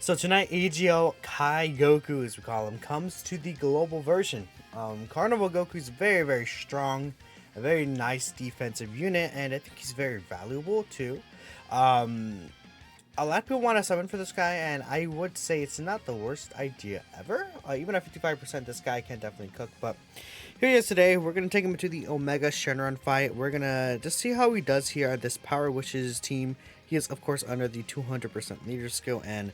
So tonight, AGL Kai Goku, as we call him, comes to the global version. Carnival Goku is very strong, a very nice defensive unit, and I think he's very valuable too. Um, a lot of people want to summon for this guy, and I would say it's not the worst idea ever. Even at 55%, this guy can definitely cook. But here he is today. We're going to take him into the Omega Shenron fight. We're going to just see how he does here at this Power Wishes team. He is, of course, under the 200% leader skill, and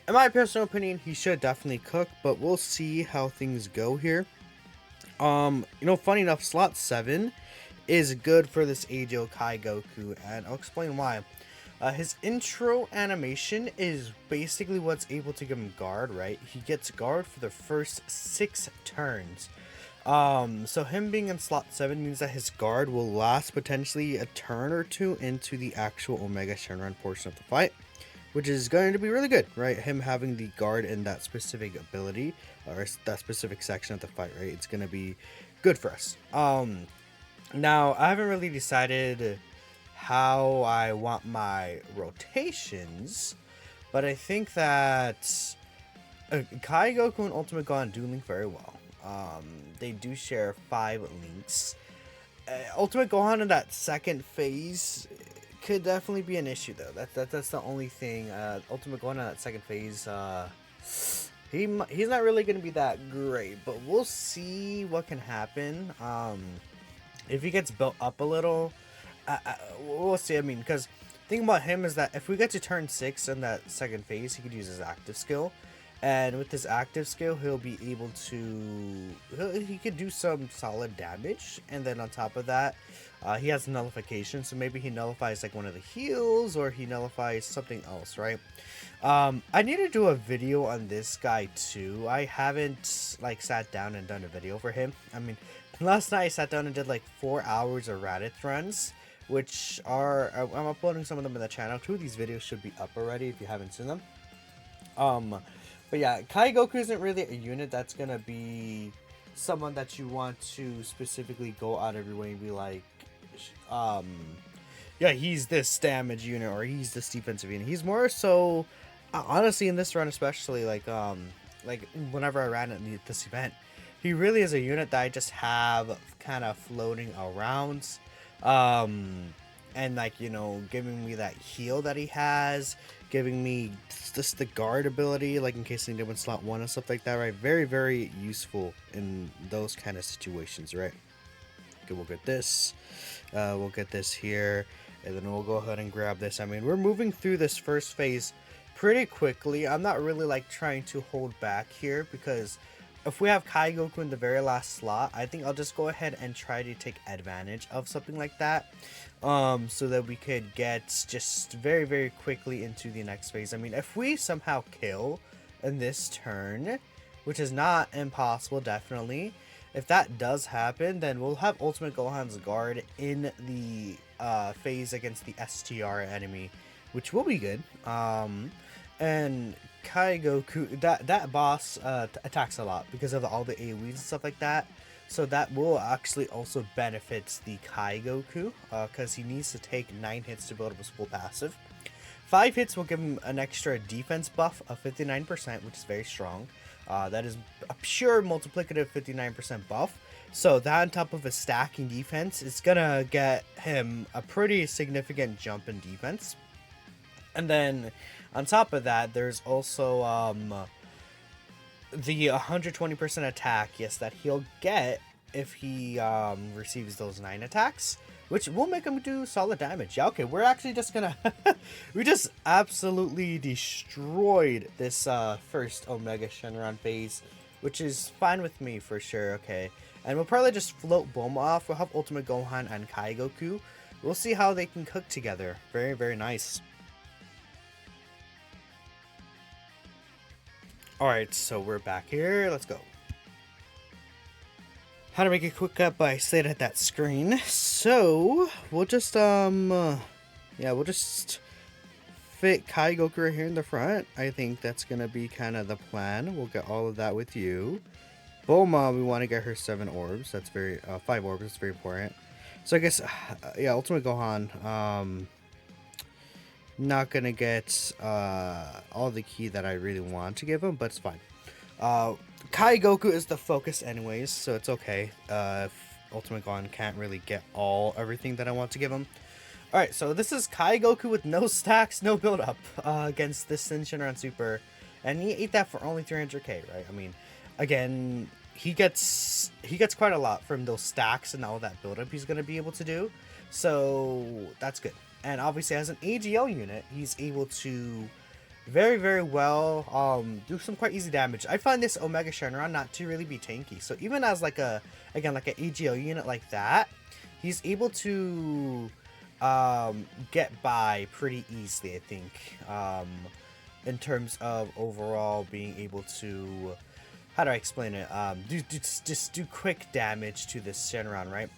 in my personal opinion, he should definitely cook, but we'll see how things go here. Funny enough, slot 7 is good for this AGO Kai Goku, and I'll explain why. His intro animation is basically what's able to give him guard, right? He gets guard for the first 6 turns. So him being in slot 7 means that his guard will last potentially a turn or two into the actual Omega Shenron portion of the fight, which is going to be really good, right? Him having the guard in that specific ability or that specific section of the fight, right? It's going to be good for us. Now I haven't really decided how I want my rotations, but I think that Kai Goku and Ultimate Gohan do link very well. They do share 5 links. Ultimate Gohan in that second phase could definitely be an issue, though. That's the only thing. Ultimate Gohan in that second phase, he's not really gonna be that great, but we'll see what can happen. If he gets built up a little, we'll see. I mean, because the thing about him is that if we get to turn 6 in that second phase, he could use his active skill. And with his active skill, he'll be able to... He could do some solid damage. And then on top of that, he has nullification. So maybe he nullifies like one of the heals, or he nullifies something else, right? I need to do a video on this guy too. I haven't like sat down and done a video for him. I mean, last night I sat down and did like 4 hours of Raditz runs, which are... I'm uploading some of them in the channel. 2 of these videos should be up already if you haven't seen them. But yeah, Kai Goku isn't really a unit that's gonna be someone that you want to specifically go out of your way and be like, yeah, he's this damage unit or he's this defensive unit. He's more so, honestly, in this run especially, like whenever I ran at this event, he really is a unit that I just have kind of floating around, and like, giving me that heal that he has, giving me just the guard ability, like in case I need to win slot 1 and stuff like that, right? Very useful in those kind of situations, right? Okay, we'll get this. We'll get this here, and then we'll go ahead and grab this. I mean, we're moving through this first phase pretty quickly. I'm not really like trying to hold back here, because if we have Kai Goku in the very last slot, I think I'll just go ahead and try to take advantage of something like that, so that we could get just very quickly into the next phase. I mean, if we somehow kill in this turn, which is not impossible, definitely, if that does happen, then we'll have Ultimate Gohan's guard in the phase against the STR enemy, which will be good. And Kai Goku, that boss attacks a lot because of all the AoEs and stuff like that. So that will actually also benefit the Kai Goku, because he needs to take 9 hits to build up his full passive. 5 hits will give him an extra defense buff of 59%, which is very strong. That is a pure multiplicative 59% buff. So that on top of his stacking defense, it's gonna get him a pretty significant jump in defense. And then on top of that, there's also the 120% attack, yes, that he'll get if he receives those 9 attacks, which will make him do solid damage. Yeah, okay, we're actually just gonna... we just absolutely destroyed this first Omega Shenron phase, which is fine with me for sure, okay. And we'll probably just float Bulma off. We'll have Ultimate Gohan and Kai Goku. We'll see how they can cook together. Very nice. Alright, so we're back here. Let's go. How to make a quick cut by staying at that screen. So, we'll just, we'll just fit Kai Goku right here in the front. I think that's going to be kind of the plan. We'll get all of that with you. Bulma, we want to get her 7 orbs. That's very, 5 orbs. That's very important. So I guess, yeah, Ultimate Gohan, Not gonna get all the key that I really want to give him, but it's fine. Uh, Kai Goku is the focus anyways, so it's okay. If Ultimate Gohan can't really get everything that I want to give him. Alright, so this is Kai Goku with no stacks, no build up against this Shenron Super. And he ate that for only 300k, right? I mean, again, he gets quite a lot from those stacks and all that build up he's going to be able to do. So that's good. And obviously as an AGL unit, he's able to very, very well do some quite easy damage. I find this Omega Shenron not to really be tanky. So even as like an AGL unit like that, he's able to get by pretty easily, I think, in terms of overall being able to, how do I explain it, just do quick damage to this Shenron, right?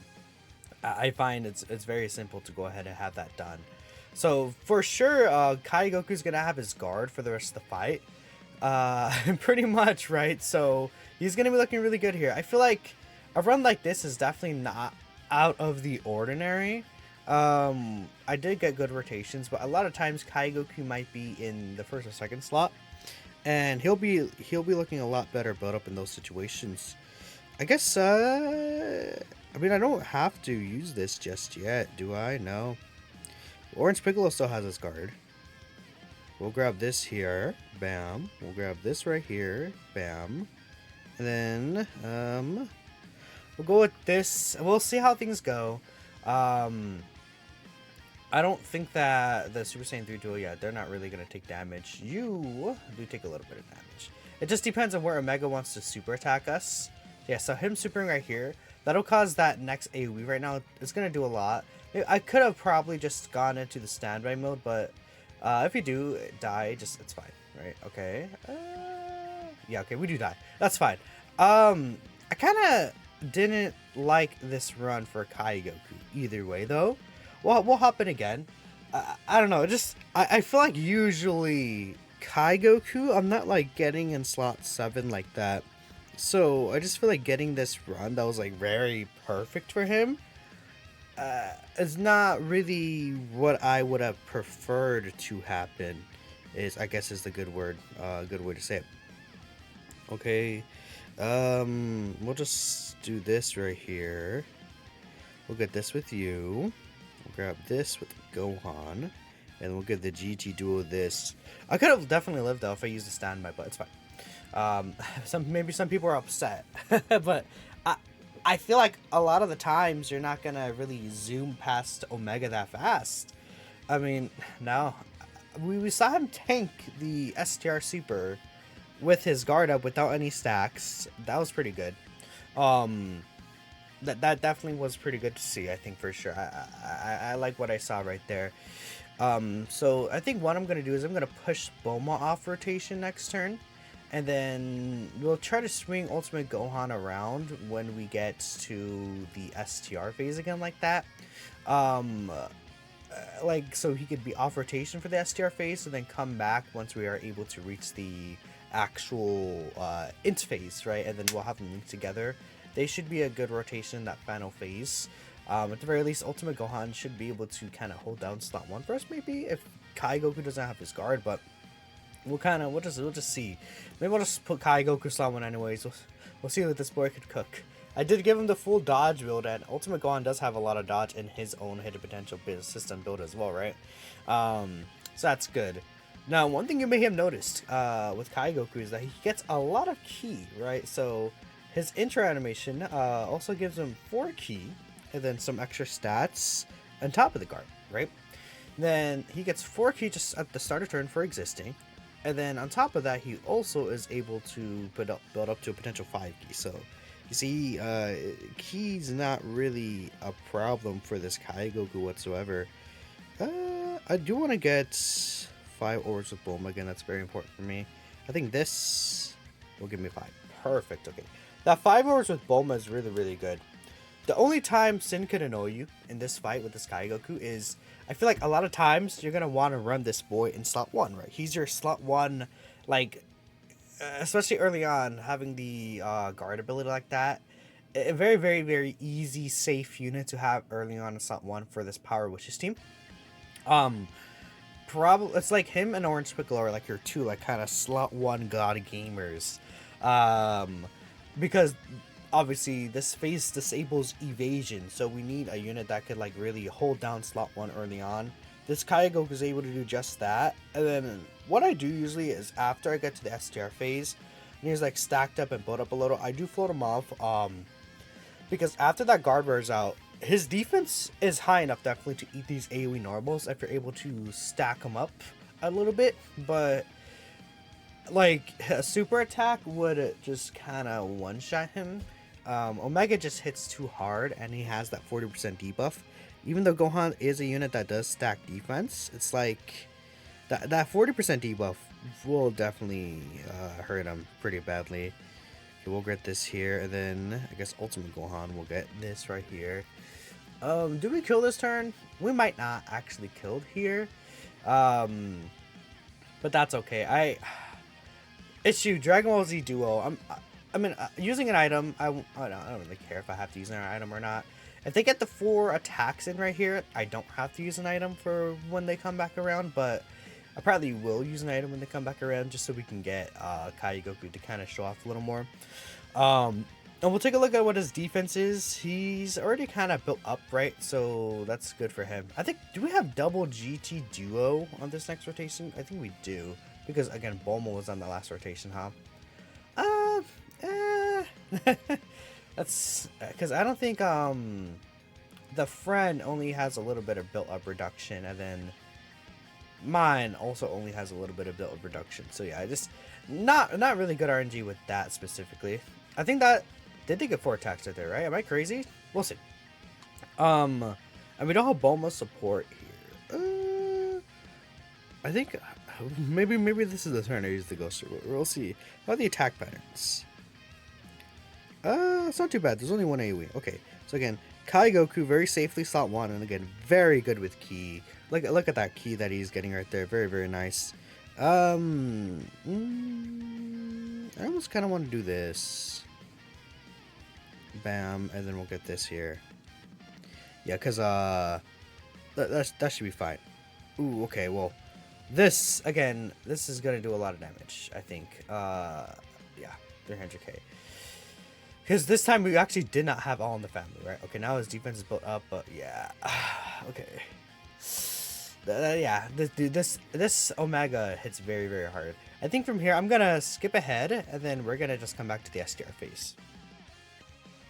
I find it's very simple to go ahead and have that done. So for sure, Kai Goku's gonna have his guard for the rest of the fight, pretty much, right? So he's gonna be looking really good here. I feel like a run like this is definitely not out of the ordinary. I did get good rotations, but a lot of times Kai Goku might be in the first or second slot, and he'll be looking a lot better built up in those situations. I guess I mean, I don't have to use this just yet, do I? No. Orange Piccolo still has his guard. We'll grab this here, bam. We'll grab this right here, bam. And then we'll go with this. We'll see how things go. I don't think that the Super Saiyan 3 duel, yeah, they're not really going to take damage. You do take a little bit of damage. It just depends on where Omega wants to super attack us. Yeah, so him supering right here, that'll cause that next AoE right now. It's going to do a lot. I could have probably just gone into the standby mode, but if you do die, it's fine, right? Okay. Yeah, okay, we do die. That's fine. I kind of didn't like this run for Kai Goku either way, though. We'll hop in again. I don't know. I feel like usually Kai Goku, I'm not like getting in slot 7 like that. So I just feel like getting this run that was like very perfect for him is not really what I would have preferred to happen. I guess is the good word, good way to say it. Okay, we'll just do this right here. We'll get this with you. We'll grab this with Gohan, and we'll give the GT duo this. I could have definitely lived though if I used a standby, but it's fine. Maybe some people are upset, but I feel like a lot of the times you're not gonna really zoom past Omega that fast. I mean, no, we saw him tank the STR Super with his guard up without any stacks. That was pretty good. That definitely was pretty good to see, I think, for sure. I like what I saw right there. So I think what I'm going to do is I'm going to push Bulma off rotation next turn. And then we'll try to swing Ultimate Gohan around when we get to the STR phase again like that. Like, so he could be off rotation for the STR phase and then come back once we are able to reach the actual int phase, right? And then we'll have them link together. They should be a good rotation in that final phase. At the very least, Ultimate Gohan should be able to kind of hold down slot 1 for us, maybe, if Kai Goku doesn't have his guard, but we'll just see. Maybe we'll just put Kai Goku slot 1 anyways. We'll see what this boy could cook. I did give him the full dodge build, and Ultimate Gohan does have a lot of dodge in his own hidden potential system build as well, right? So that's good. Now, one thing you may have noticed with Kai Goku is that he gets a lot of ki, right? So his intro animation also gives him 4 ki, and then some extra stats on top of the guard, right? Then he gets 4 ki just at the start of turn for existing, and then on top of that, he also is able to build up to a potential 5 ki. So you see, ki's not really a problem for this Kai Goku whatsoever. I do want to get 5 orbs with Bulma again. That's very important for me. I think this will give me 5. Perfect. Okay. That 5 orbs with Bulma is really, really good. The only time Sin could annoy you in this fight with this Kai Goku is, I feel like a lot of times you're going to want to run this boy in slot 1, right? He's your slot 1, like, especially early on, having the guard ability like that. A very, very, very easy, safe unit to have early on in slot 1 for this Power Wishes team. probably it's like him and Orange Piccolo are like your two like kind of slot one god gamers, um, because obviously this phase disables evasion, so we need a unit that could like really hold down slot one early on. This Kai Goku is able to do just that, and then what I do usually is after I get to the STR phase, and he's like stacked up and built up a little, I do float him off, because after that guard wears out, his defense is high enough definitely to eat these AoE normals if you're able to stack them up a little bit, but like a super attack would just kind of one-shot him. Omega just hits too hard and he has that 40% debuff. Even though Gohan is a unit that does stack defense, it's like that 40% debuff will definitely hurt him pretty badly. Okay, we'll get this here, and then I guess Ultimate Gohan will get this right here. Do we kill this turn? We might not actually kill here, but that's okay. Issue Dragon Ball Z Duo. I mean, using an item. I don't really care if I have to use an item or not. If they get the 4 attacks in right here, I don't have to use an item for when they come back around. But I probably will use an item when they come back around, just so we can get Kai Goku to kind of show off a little more. And we'll take a look at what his defense is. He's already kind of built up, right? So that's good for him. I think, do we have double GT Duo on this next rotation? I think we do. Because, again, Bulma was on the last rotation, huh? That's... Because I don't think, the friend only has a little bit of built-up reduction, and then mine also only has a little bit of built-up reduction. So, yeah, just... Not really good RNG with that specifically. I think that... Did they get 4 attacks right there, right? Am I crazy? We'll see. And we don't have Bulma support here. I think... Maybe this is the turn I use the Ghost. We'll see. How are the attack patterns? It's not too bad. There's only 1 AoE. Okay, so again, Kai Goku very safely slot 1, and again, very good with ki. Look at that ki that he's getting right there. Very, very nice. I almost kind of want to do this. Bam, and then we'll get this here. Yeah, because that should be fine. Ooh, okay, well. This, again, this is going to do a lot of damage, I think. Yeah, 300k. Because this time we actually did not have All in the Family, right? Okay, now his defense is built up, but yeah. Okay. Yeah, this Omega hits very, very hard. I think from here, I'm going to skip ahead, and then we're going to just come back to the STR phase.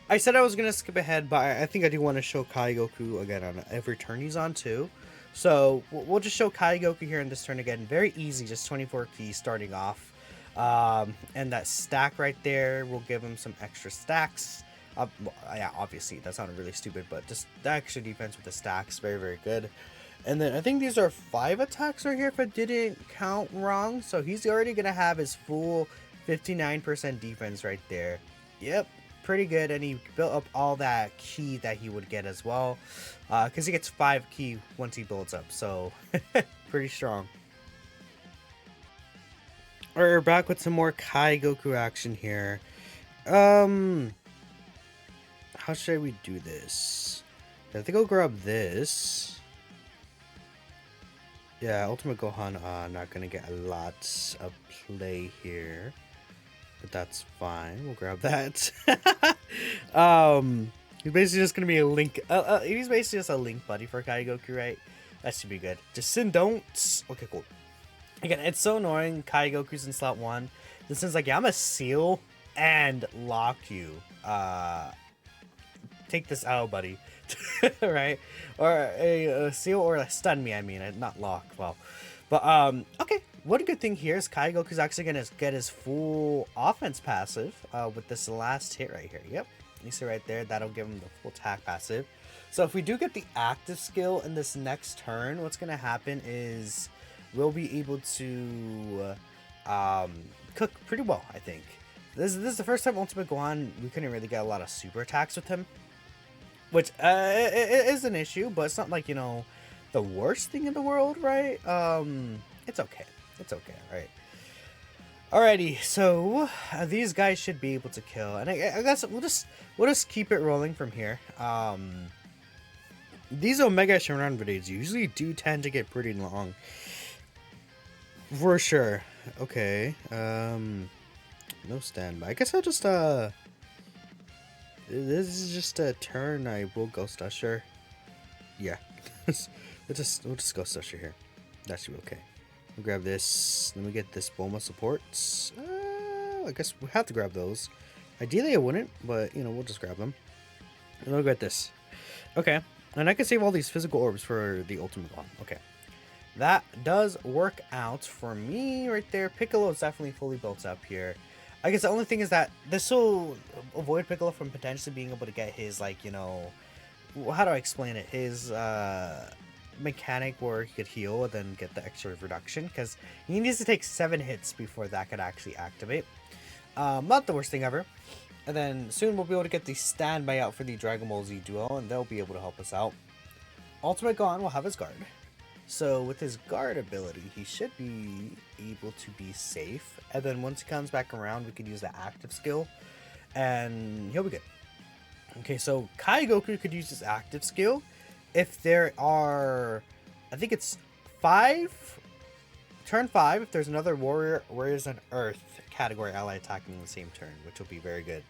I said I was going to skip ahead, but I think I do want to show Kai Goku again on every turn he's on, too. So, we'll just show Kai Goku here in this turn again. Very easy, just 24 keys starting off. And that stack right there will give him some extra stacks. Yeah, obviously, that sounded really stupid, but just the extra defense with the stacks, very, very good. And then I think these are 5 attacks right here if I didn't count wrong. So, he's already going to have his full 59% defense right there. Yep. Pretty good, and he built up all that ki that he would get as well, because he gets 5 ki once he builds up, so pretty strong. Alright, we're back with some more Kai Goku action here. How should we do this? I think I'll grab this. Yeah, Ultimate Gohan, not gonna get a lot of play here. But that's fine. We'll grab that. He's basically just gonna be a link. He's basically just a link buddy for Kai Goku, right? That should be good. Just sin don'ts. Okay, cool. Again, it's so annoying. Kai Goku's in slot 1. This is like, yeah, I'm a seal and lock you. Take this out, buddy. Right? Or a seal or a stun me. I mean, not lock. Well, but okay. One good thing here is Kai Goku's actually going to get his full offense passive with this last hit right here. Yep. You see right there, that'll give him the full attack passive. So if we do get the active skill in this next turn, what's going to happen is we'll be able to cook pretty well, I think. This is the first time Ultimate Gohan, we couldn't really get a lot of super attacks with him. Which it is an issue, but it's not like, you know, the worst thing in the world, right? It's okay. It's okay, right? Alrighty, so these guys should be able to kill, and I guess we'll just keep it rolling from here. These Omega Shenron videos usually do tend to get pretty long, For sure. Okay. No standby. I guess I'll just this is just a turn. I will Ghost Usher. Yeah. we'll just Ghost Usher here. That should be okay. We'll grab this. Let me get this Bulma supports. I guess we have to grab those. Ideally I wouldn't, but you know, we'll just grab them. And we'll get this. Okay. And I can save all these physical orbs for the ultimate one. Okay. That does work out for me right there. Piccolo is definitely fully built up here. I guess the only thing is that this will avoid Piccolo from potentially being able to get his, like, you know, how do I explain it? His mechanic where he could heal and then get the extra reduction, because he needs to take 7 hits before that could actually activate. Not the worst thing ever. And then soon we'll be able to get the standby out for the Dragon Ball Z duo, and they'll be able to help us out. Ultimate Gohan will have his guard. So with his guard ability, he should be able to be safe. And then once he comes back around, we could use the active skill, and he'll be good. Okay, so Kai Goku could use his active skill if there are, I think it's 5, turn 5, if there's another Warriors on Earth category ally attacking in the same turn, which will be very good.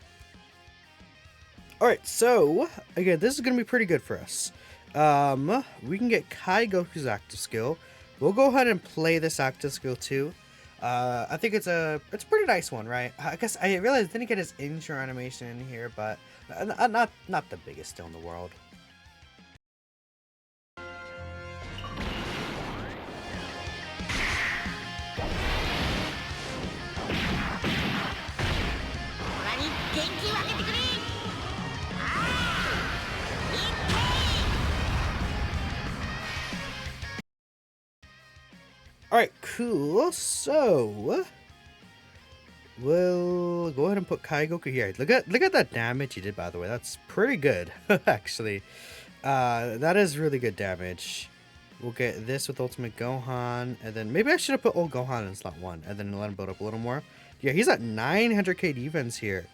Alright, so, again, this is going to be pretty good for us. We can get Kai Goku's active skill. We'll go ahead and play this active skill too. I think it's a pretty nice one, right? I guess I realized I didn't get his intro animation in here, but not the biggest deal in the world. Alright, cool. So we'll go ahead and put Kai Goku here. Look at that damage he did, by the way. That's pretty good, actually. That is really good damage. We'll get this with Ultimate Gohan, and then maybe I should have put Old Gohan in slot 1, and then let him build up a little more. Yeah, he's at 900k defense here.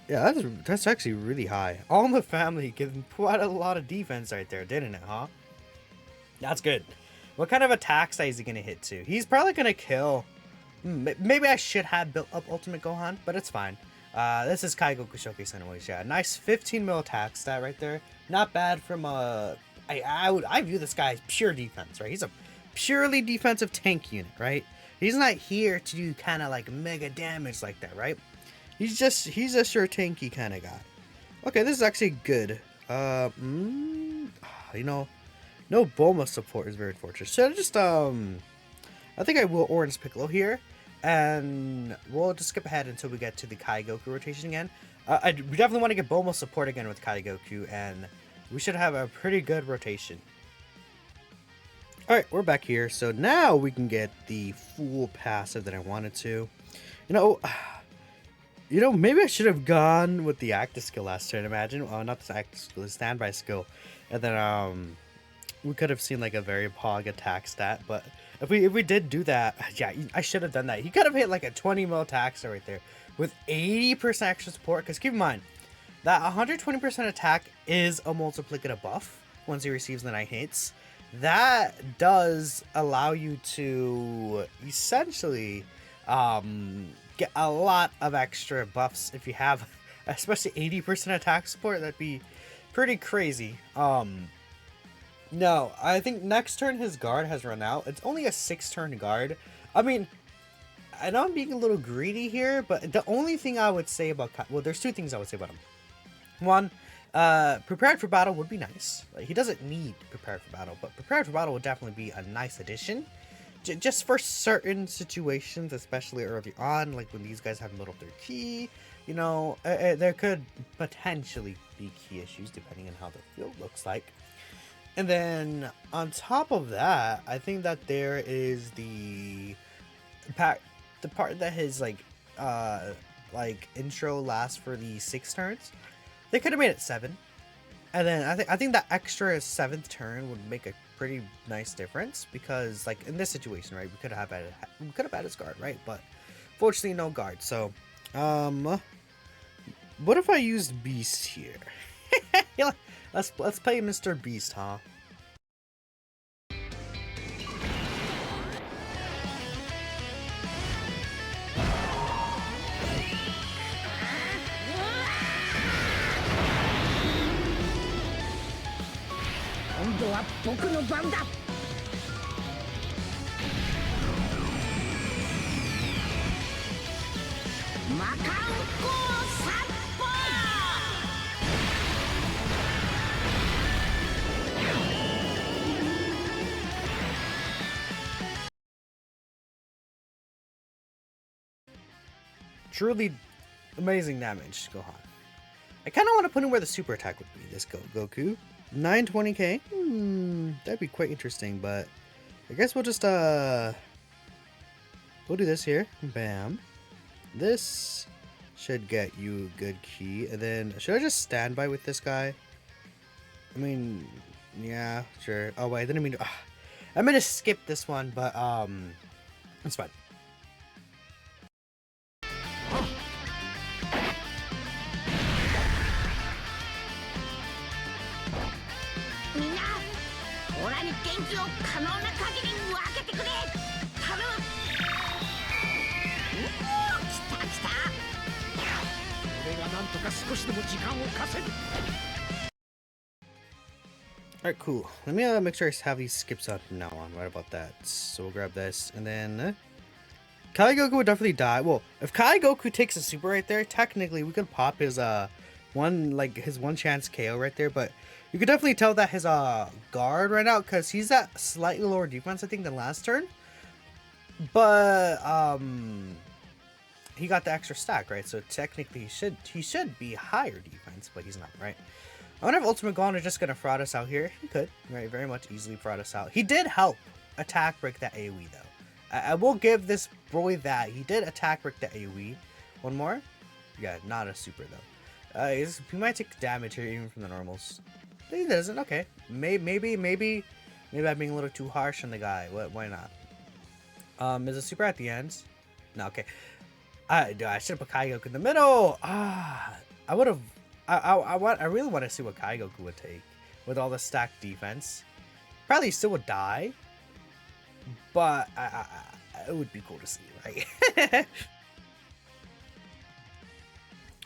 Yeah, that's actually really high. All in the Family giving quite a lot of defense right there, didn't it, huh? That's good. What kind of attack size is he going to hit to? He's probably going to kill. Maybe I should have built up Ultimate Gohan, but it's fine. This is Kai Goku Showcase anyways. Yeah, nice 15 mil attack stat right there. Not bad from I view this guy as pure defense, right? He's a purely defensive tank unit, right? He's not here to do kind of like mega damage like that, right? He's just your tanky kind of guy. Okay, this is actually good. You know, no Bulma support is very fortunate. So just I think I will Orange Piccolo here, and we'll just skip ahead until we get to the Kai Goku rotation again. We definitely want to get Bulma support again with Kai Goku, and we should have a pretty good rotation. Alright, we're back here. So now we can get the full passive that I wanted to. You know, maybe I should have gone with the active skill last turn, imagine. Oh, not the active skill, the standby skill. And then we could have seen like a very pog attack stat, but if we did do that, yeah, I should have done that. He could have hit like a 20 mil attack stat right there with 80% extra support, because keep in mind that 120% attack is a multiplicative buff once he receives the 9 hits. That does allow you to essentially get a lot of extra buffs if you have especially 80% attack support. That'd be pretty crazy. No, I think next turn his guard has run out. It's only a 6-turn guard. I mean, I know I'm being a little greedy here, but the only thing I would say about well, there's 2 things I would say about him. One, prepared for battle would be nice. Like, he doesn't need prepared for battle, but prepared for battle would definitely be a nice addition. Just for certain situations, especially early on, like when these guys haven't built up their ki, you know, there could potentially be key issues depending on how the field looks like. And then on top of that, I think that there is the part that his like intro lasts for the 6 turns. They could have made it 7, and then I think that extra 7th turn would make a pretty nice difference, because like in this situation, right, we could have had his guard, right, but fortunately no guard. So what if I used Beast here? let's play Mr. Beast, huh? Truly amazing damage, Gohan. I kind of want to put him where the super attack would be. This Goku, 920k. That'd be quite interesting. But I guess we'll just we'll do this here. Bam. This should get you a good key. And then should I just stand by with this guy? I mean, yeah, sure. Oh wait, I didn't mean to. I'm gonna skip this one, but it's fine. Alright, cool. Let me make sure I have these skips on from now on. Right about that. So we'll grab this. And then Kai Goku would definitely die. Well, if Kai Goku takes a super right there, technically we could pop his one chance KO right there. But you could definitely tell that his guard right now, because he's at slightly lower defense, I think, than last turn. But he got the extra stack, right? So technically he should be higher defense, but he's not, right? I wonder if Ultimate Gohan is just gonna fraud us out here. He could, right? Very much easily fraud us out. He did help attack break that AoE though. I will give this boy that. He did attack break the AoE. One more? Yeah, not a super though. He might take damage here even from the normals. He doesn't. Okay, maybe I'm being a little too harsh on the guy. Why not? Is a super at the end? No. Okay. I should have put Kai Goku in the middle. I would have. I really want to see what Kai Goku would take with all the stacked defense. Probably still would die, but it would be cool to see, right?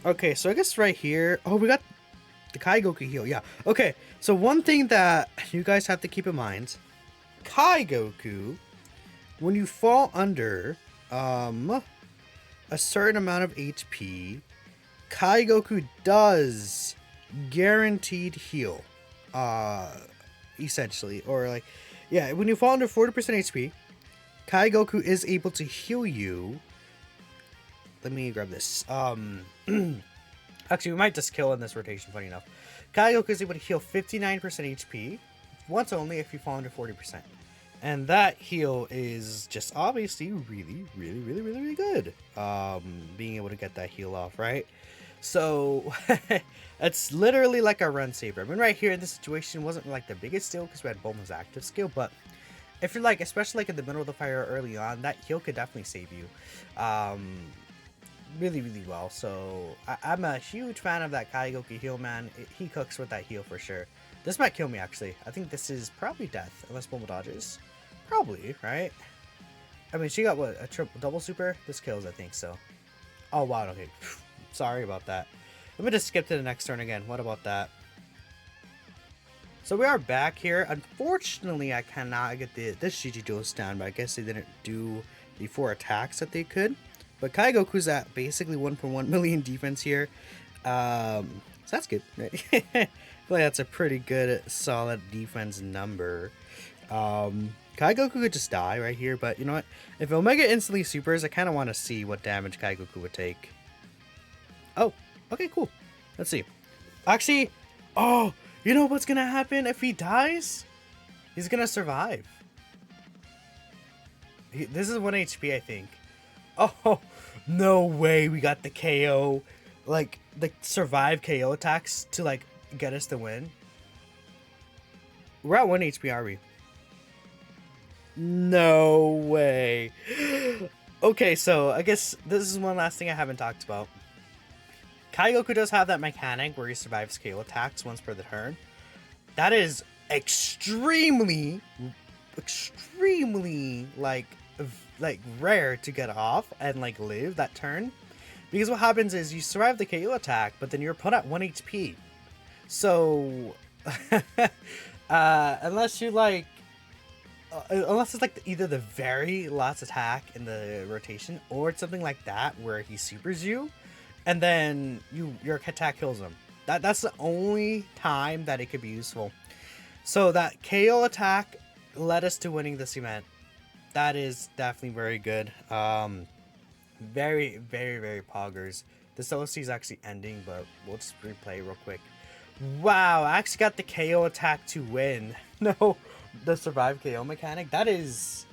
Okay, so I guess right here. Oh, we got the Kai Goku heal. Yeah. Okay, so one thing that you guys have to keep in mind: Kai Goku, when you fall under a certain amount of HP, Kai Goku does guaranteed heal, essentially, or like, yeah, when you fall under 40% HP, Kai Goku is able to heal you. Let me grab this. Actually, we might just kill in this rotation, funny enough. Kai Goku is able to heal 59% HP, once only if you fall under 40%. And that heal is just obviously really good. Being able to get that heal off, right? So it's literally like a run saver. I mean, right here in this situation wasn't like the biggest deal because we had Bulma's active skill, but if you're like, especially like in the middle of the fire early on, that heal could definitely save you really well. So I'm a huge fan of that Kai Goku heal, man. He cooks with that heal for sure. This might kill me, actually. I think this is probably death unless Bulma dodges. Probably, right? I mean, she got what, a double super? This kills, I think so. Oh wow, okay. Sorry about that. Let me just skip to the next turn again. What about that? So we are back here. Unfortunately, I cannot get this GG duel stand, but I guess they didn't do the 4 attacks that they could. But Kai Goku's at basically 1.1 million defense here. So that's good. Right? I feel like that's a pretty good, solid defense number. Kai Goku could just die right here, but you know what? If Omega instantly supers, I kind of want to see what damage Kai Goku would take. Oh, okay, cool. Let's see. Actually, oh, you know what's gonna happen if he dies? He's gonna survive. This is 1 HP, I think. Oh, no way we got the KO, like, the survive KO attacks to, like, get us the win. We're at 1 HP, are we? No way. Okay, so I guess this is one last thing I haven't talked about. Kai Goku does have that mechanic where he survives KO attacks once per the turn. That is extremely, like rare to get off and like live that turn. Because what happens is you survive the KO attack, but then you're put at 1 HP. So Unless you like, unless it's like either the very last attack in the rotation, or it's something like that where he supers you, and then your attack kills him. That's the only time that it could be useful. So that KO attack led us to winning this event. That is definitely very good. Very, very, very poggers. This OC is actually ending, but we'll just replay real quick. Wow, I actually got the KO attack to win. No, the survive KO mechanic. That's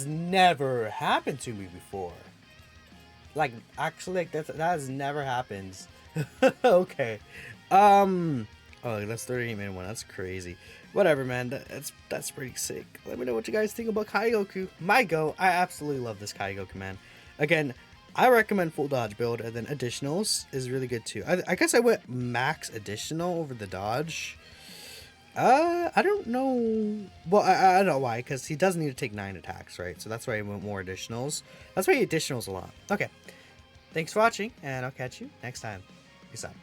never happened to me before. Like, actually, like that has never happened. Okay. Oh, that's 38-minute one. That's crazy. Whatever, man. That's pretty sick. Let me know what you guys think about Kai Goku. My go. I absolutely love this Kai Goku, man. Again, I recommend full dodge build, and then additionals is really good too. I guess I went max additional over the dodge. I don't know. Well, I don't know why, because he does need to take 9 attacks, right? So that's why I went more additionals. That's why he additionals a lot. Okay. Thanks for watching, and I'll catch you next time. Peace out.